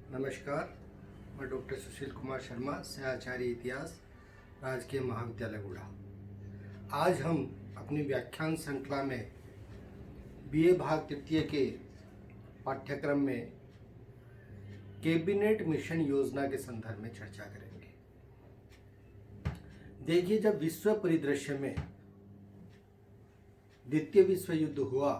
नमस्कार। मैं डॉक्टर सुशील कुमार शर्मा, सहआचार्य इतिहास, राजकीय महाविद्यालय गुड़ा। आज हम अपनी व्याख्यान श्रृंखला में बीए भाग तृतीय के पाठ्यक्रम में कैबिनेट मिशन योजना के संदर्भ में चर्चा करेंगे। देखिए, जब विश्व परिदृश्य में द्वितीय विश्व युद्ध हुआ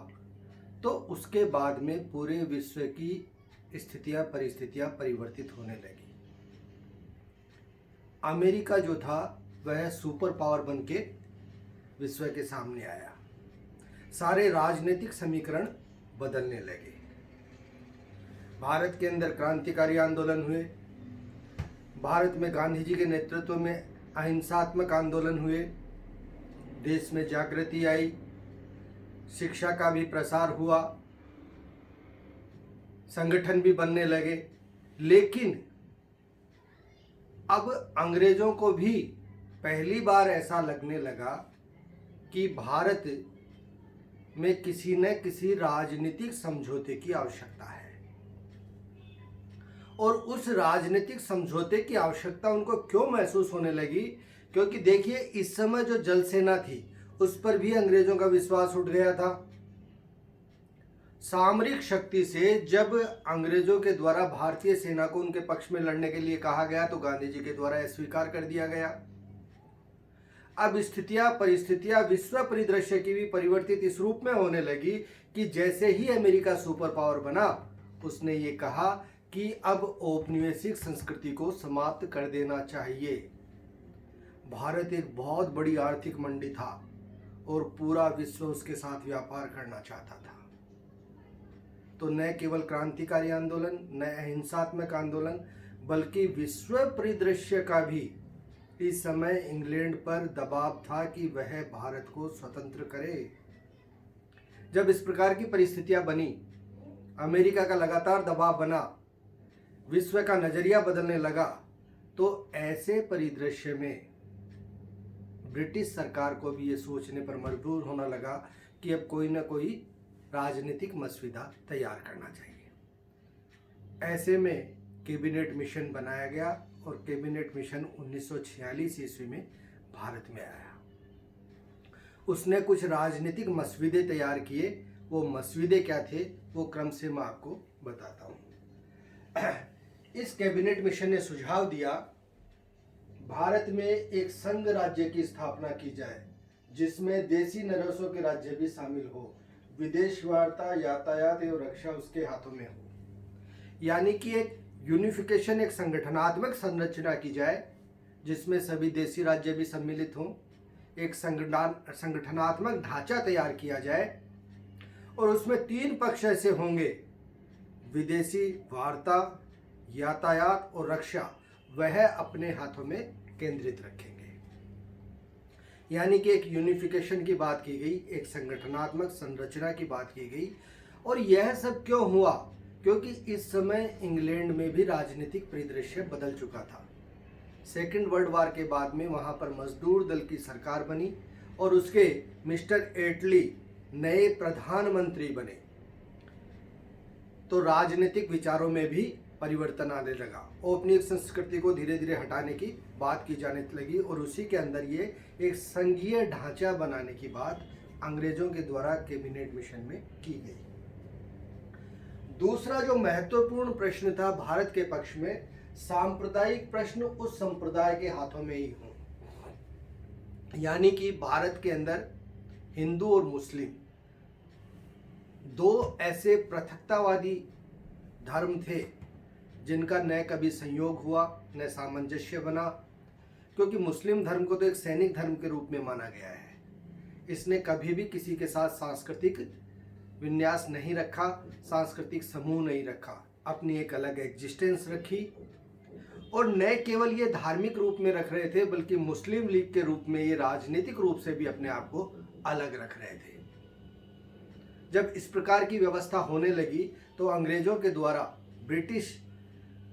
तो उसके बाद में पूरे विश्व की स्थितियां परिस्थितियां परिवर्तित होने लगी। अमेरिका जो था वह सुपर पावर बन के विश्व के सामने आया। सारे राजनीतिक समीकरण बदलने लगे। भारत के अंदर क्रांतिकारी आंदोलन हुए। भारत में गांधी जी के नेतृत्व में अहिंसात्मक आंदोलन हुए। देश में जागृति आई। शिक्षा का भी प्रसार हुआ। संगठन भी बनने लगे। लेकिन अब अंग्रेजों को भी पहली बार ऐसा लगने लगा कि भारत में किसी न किसी राजनीतिक समझौते की आवश्यकता है। और उस राजनीतिक समझौते की आवश्यकता उनको क्यों महसूस होने लगी? क्योंकि देखिए, इस समय जो जल सेना थी उस पर भी अंग्रेजों का विश्वास उठ गया था। सामरिक शक्ति से जब अंग्रेजों के द्वारा भारतीय सेना को उनके पक्ष में लड़ने के लिए कहा गया तो गांधी जी के द्वारा अस्वीकार कर दिया गया। अब स्थितियां परिस्थितियां विश्व परिदृश्य की भी परिवर्तित इस रूप में होने लगी कि जैसे ही अमेरिका सुपर पावर बना, उसने ये कहा कि अब औपनिवेशिक संस्कृति को समाप्त कर देना चाहिए। भारत एक बहुत बड़ी आर्थिक मंडी था और पूरा विश्व उसके साथ व्यापार करना चाहता था। तो न केवल क्रांतिकारी आंदोलन, न अहिंसात्मक आंदोलन, बल्कि विश्व परिदृश्य का भी इस समय इंग्लैंड पर दबाव था कि वह भारत को स्वतंत्र करे। जब इस प्रकार की परिस्थितियां बनी, अमेरिका का लगातार दबाव बना, विश्व का नजरिया बदलने लगा, तो ऐसे परिदृश्य में ब्रिटिश सरकार को भी ये सोचने पर मजबूर होना लगा कि अब कोई ना कोई राजनीतिक मसविदा तैयार करना चाहिए। ऐसे में कैबिनेट मिशन बनाया गया और कैबिनेट मिशन 1946 ईस्वी में भारत में आया। उसने कुछ राजनीतिक मसविदे तैयार किए। वो मसविदे क्या थे, वो क्रम से मैं आपको बताता हूँ। इस कैबिनेट मिशन ने सुझाव दिया, भारत में एक संघ राज्य की स्थापना की जाए जिसमें देशी नरसों के राज्य भी शामिल हो, विदेश वार्ता, यातायात एवं रक्षा उसके हाथों में हो। यानी कि एक यूनिफिकेशन, एक संगठनात्मक संरचना की जाए जिसमें सभी देशी राज्य भी सम्मिलित हों। एक संगठनात्मक ढांचा तैयार किया जाए और उसमें 3 पक्ष ऐसे होंगे, विदेशी वार्ता, यातायात और रक्षा, वह अपने हाथों में केंद्रित रखेंगे। यानी कि एक यूनिफिकेशन की बात की गई, एक संगठनात्मक संरचना की बात की गई। और यह सब क्यों हुआ? क्योंकि इस समय इंग्लैंड में भी राजनीतिक परिदृश्य बदल चुका था। सेकेंड वर्ल्ड वार के बाद में वहां पर मजदूर दल की सरकार बनी और उसके मिस्टर एटली नए प्रधानमंत्री बने। तो राजनीतिक विचारों में भी परिवर्तन आने लगा। औपनिवेशिक संस्कृति को धीरे धीरे हटाने की बात की जाने लगी और उसी के अंदर ये एक संघीय ढांचा बनाने की बात अंग्रेजों के द्वारा कैबिनेट मिशन में की गई। दूसरा जो महत्वपूर्ण प्रश्न था भारत के पक्ष में, सांप्रदायिक प्रश्न उस संप्रदाय के हाथों में ही हो। यानी कि भारत के अंदर हिंदू और मुस्लिम 2 ऐसे पृथकतावादी धर्म थे जिनका न कभी संयोग हुआ न सामंजस्य बना। क्योंकि मुस्लिम धर्म को तो एक सैनिक धर्म के रूप में माना गया है। इसने कभी भी किसी के साथ सांस्कृतिक विन्यास नहीं रखा, सांस्कृतिक समूह नहीं रखा, अपनी एक अलग एग्जिस्टेंस रखी। और न केवल ये धार्मिक रूप में रख रहे थे, बल्कि मुस्लिम लीग के रूप में ये राजनीतिक रूप से भी अपने आप को अलग रख रहे थे। जब इस प्रकार की व्यवस्था होने लगी तो अंग्रेजों के द्वारा, ब्रिटिश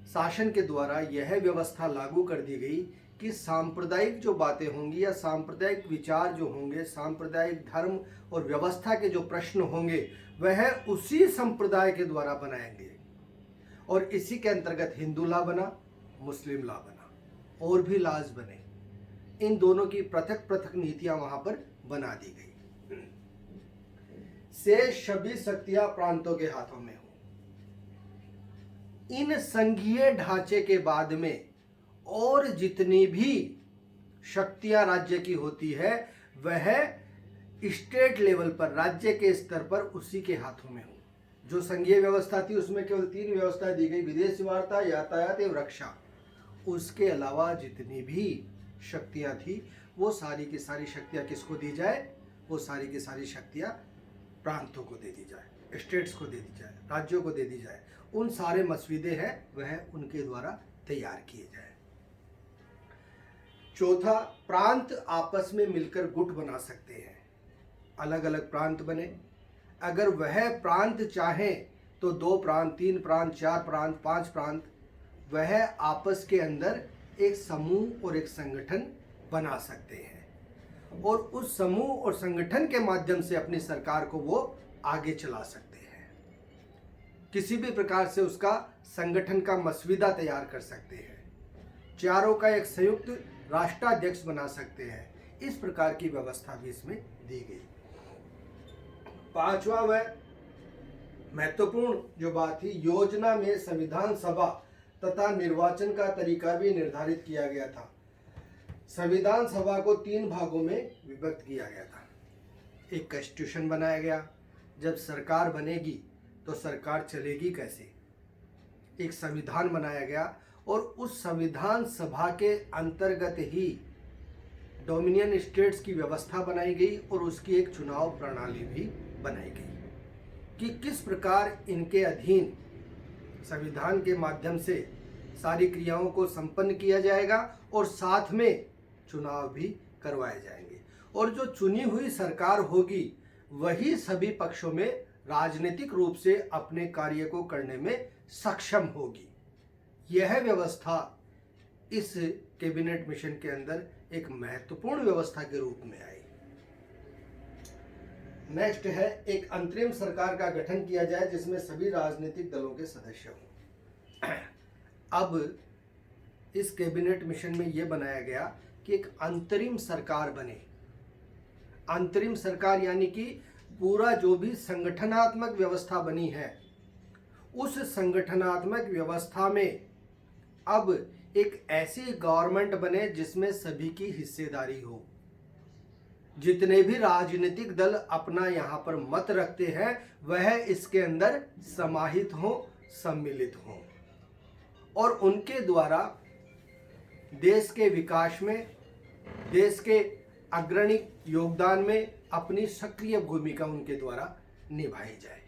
शासन के द्वारा यह व्यवस्था लागू कर दी गई कि सांप्रदायिक जो बातें होंगी या सांप्रदायिक विचार जो होंगे, सांप्रदायिक धर्म और व्यवस्था के जो प्रश्न होंगे, वह उसी संप्रदाय के द्वारा बनाएंगे और इसी के अंतर्गत हिंदू लॉ बना, मुस्लिम लॉ बना और भी लॉज बने। इन दोनों की पृथक पृथक नीतियां वहां पर बना दी गई। शेष सभी शक्तियां प्रांतों के हाथों में हो। इन संघीय ढांचे के बाद में और जितनी भी शक्तियां राज्य की होती है वह स्टेट लेवल पर, राज्य के स्तर पर उसी के हाथों में हो। जो संघीय व्यवस्था थी उसमें केवल 3 व्यवस्थाएं दी गई, विदेश वार्ता, यातायात एवं रक्षा। उसके अलावा जितनी भी शक्तियां थी वो सारी की सारी शक्तियां किसको दी जाए? वो सारी की सारी शक्तियां प्रांतों को दे दी जाए, स्टेट्स को दे दी जाए, राज्यों को दे दी जाए। उन सारे मसविदे हैं वह उनके द्वारा तैयार किए जाए। चौथा, प्रांत आपस में मिलकर गुट बना सकते हैं। अलग अलग प्रांत बने, अगर वह प्रांत चाहे तो 2 प्रांत, 3 प्रांत, 4 प्रांत, 5 प्रांत, वह आपस के अंदर एक समूह और एक संगठन बना सकते हैं और उस समूह और संगठन के माध्यम से अपनी सरकार को वो आगे चला सकते हैं। किसी भी प्रकार से उसका संगठन का मसविदा तैयार कर सकते हैं, चारों का एक संयुक्त राष्ट्राध्यक्ष बना सकते हैं। इस प्रकार की व्यवस्था भी इसमें दी गई। पांचवा व महत्वपूर्ण जो बात थी, योजना में संविधान सभा तथा निर्वाचन का तरीका भी निर्धारित किया गया था। संविधान सभा को 3 भागों में विभक्त किया गया था। एक कॉन्स्टिट्यूशन बनाया गया, जब सरकार बनेगी तो सरकार चलेगी कैसे, एक संविधान बनाया गया और उस संविधान सभा के अंतर्गत ही डोमिनियन स्टेट्स की व्यवस्था बनाई गई और उसकी एक चुनाव प्रणाली भी बनाई गई कि किस प्रकार इनके अधीन संविधान के माध्यम से सारी क्रियाओं को संपन्न किया जाएगा और साथ में चुनाव भी करवाए जाएंगे। और जो चुनी हुई सरकार होगी वही सभी पक्षों में राजनीतिक रूप से अपने कार्य को करने में सक्षम होगी। यह व्यवस्था इस कैबिनेट मिशन के अंदर एक महत्वपूर्ण व्यवस्था के रूप में आई। नेक्स्ट है, एक अंतरिम सरकार का गठन किया जाए जिसमें सभी राजनीतिक दलों के सदस्य हों। अब इस कैबिनेट मिशन में यह बनाया गया कि एक अंतरिम सरकार बने। अंतरिम सरकार यानी कि पूरा जो भी संगठनात्मक व्यवस्था बनी है उस संगठनात्मक व्यवस्था में अब एक ऐसी गवर्नमेंट बने जिसमें सभी की हिस्सेदारी हो। जितने भी राजनीतिक दल अपना यहाँ पर मत रखते हैं वह इसके अंदर समाहित हो, सम्मिलित हो और उनके द्वारा देश के विकास में, देश के अग्रणी योगदान में अपनी सक्रिय भूमिका उनके द्वारा निभाई जाए।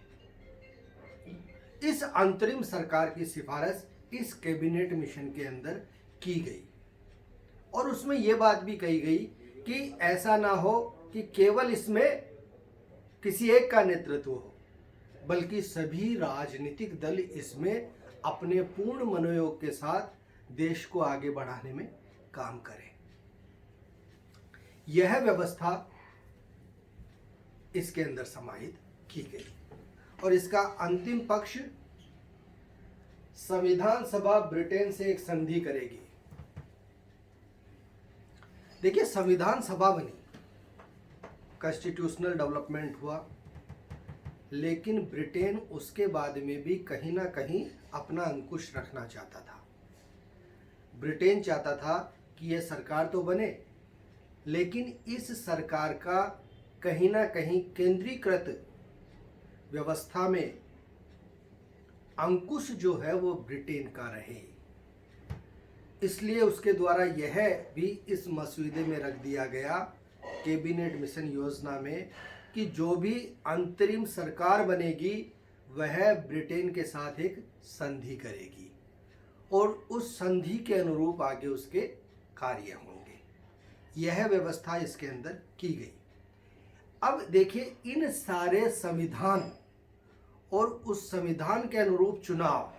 इस अंतरिम सरकार की सिफारिश इस कैबिनेट मिशन के अंदर की गई और उसमें यह बात भी कही गई कि ऐसा ना हो कि केवल इसमें किसी एक का नेतृत्व हो, बल्कि सभी राजनीतिक दल इसमें अपने पूर्ण मनोयोग के साथ देश को आगे बढ़ाने में काम करें। यह व्यवस्था इसके अंदर समाहित की गई और इसका अंतिम पक्ष संविधान सभा ब्रिटेन से एक संधि करेगी। देखिए, संविधान सभा बनी, कॉन्स्टिट्यूशनल डेवलपमेंट हुआ, लेकिन ब्रिटेन उसके बाद में भी कहीं ना कहीं अपना अंकुश रखना चाहता था। ब्रिटेन चाहता था कि यह सरकार तो बने, लेकिन इस सरकार का कहीं ना कहीं केंद्रीकृत व्यवस्था में अंकुश जो है वो ब्रिटेन का रहे। इसलिए उसके द्वारा यह भी इस मसौदे में रख दिया गया कैबिनेट मिशन योजना में कि जो भी अंतरिम सरकार बनेगी वह ब्रिटेन के साथ एक संधि करेगी और उस संधि के अनुरूप आगे उसके कार्य होंगे। यह व्यवस्था इसके अंदर की गई। अब देखिए, इन सारे संविधान और उस संविधान के अनुरूप चुनाव,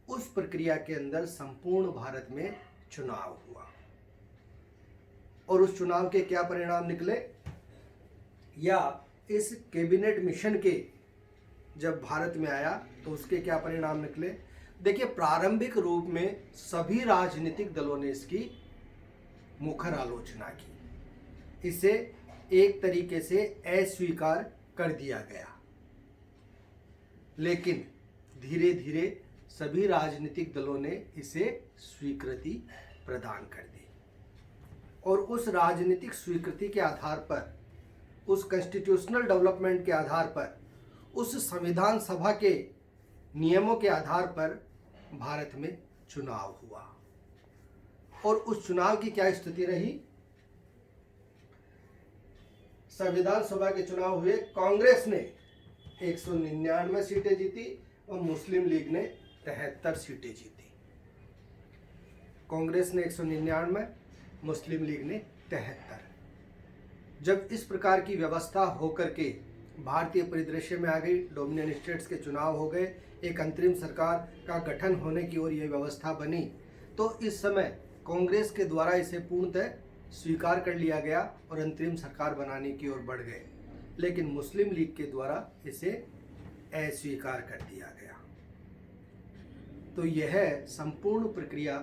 उस प्रक्रिया के अंदर संपूर्ण भारत में चुनाव हुआ और उस चुनाव के क्या परिणाम निकले, या इस कैबिनेट मिशन के जब भारत में आया तो उसके क्या परिणाम निकले। देखिए, प्रारंभिक रूप में सभी राजनीतिक दलों ने इसकी मुखर आलोचना की, इसे एक तरीके से अस्वीकार कर दिया गया। लेकिन धीरे धीरे सभी राजनीतिक दलों ने इसे स्वीकृति प्रदान कर दी और उस राजनीतिक स्वीकृति के आधार पर, उस कॉन्स्टिट्यूशनल डेवलपमेंट के आधार पर, उस संविधान सभा के नियमों के आधार पर भारत में चुनाव हुआ। और उस चुनाव की क्या स्थिति रही? संविधान सभा के चुनाव हुए, कांग्रेस ने 199 सीटें जीती और मुस्लिम लीग ने 73 सीटें जीती। कांग्रेस ने 199, मुस्लिम लीग ने 73। जब इस प्रकार की व्यवस्था होकर के भारतीय परिदृश्य में आ गई, डोमिनियन स्टेट्स के चुनाव हो गए, एक अंतरिम सरकार का गठन होने की ओर यह व्यवस्था बनी, तो इस समय कांग्रेस के द्वारा इसे पूर्णतः स्वीकार कर लिया गया और अंतरिम सरकार बनाने की ओर बढ़ गए। लेकिन मुस्लिम लीग के द्वारा इसे अस्वीकार कर दिया गया। तो यह संपूर्ण प्रक्रिया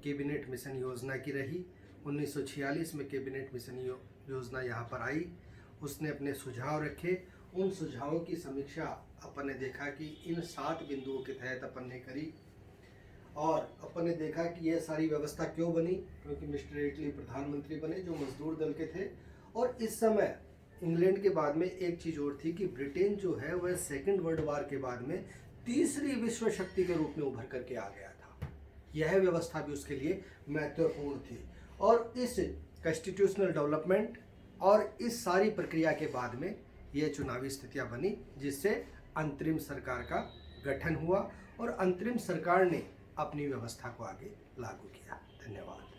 कैबिनेट मिशन योजना की रही। 1946 में कैबिनेट मिशन योजना यहाँ पर आई, उसने अपने सुझाव रखे। उन सुझावों की समीक्षा अपन ने देखा कि इन 7 बिंदुओं के तहत अपन ने करी और अपन ने देखा कि यह सारी व्यवस्था क्यों बनी, क्योंकि मिस्टर एटली प्रधानमंत्री बने जो मजदूर दल के थे। और इस समय इंग्लैंड के बाद में एक चीज़ और थी कि ब्रिटेन जो है वह सेकेंड वर्ल्ड वार के बाद में तीसरी विश्व शक्ति के रूप में उभर करके आ गया था। यह व्यवस्था भी उसके लिए महत्वपूर्ण थी। और इस कॉन्स्टिट्यूशनल डेवलपमेंट और इस सारी प्रक्रिया के बाद में यह चुनावी स्थितियां बनी, जिससे अंतरिम सरकार का गठन हुआ और अंतरिम सरकार ने अपनी व्यवस्था को आगे लागू किया। धन्यवाद।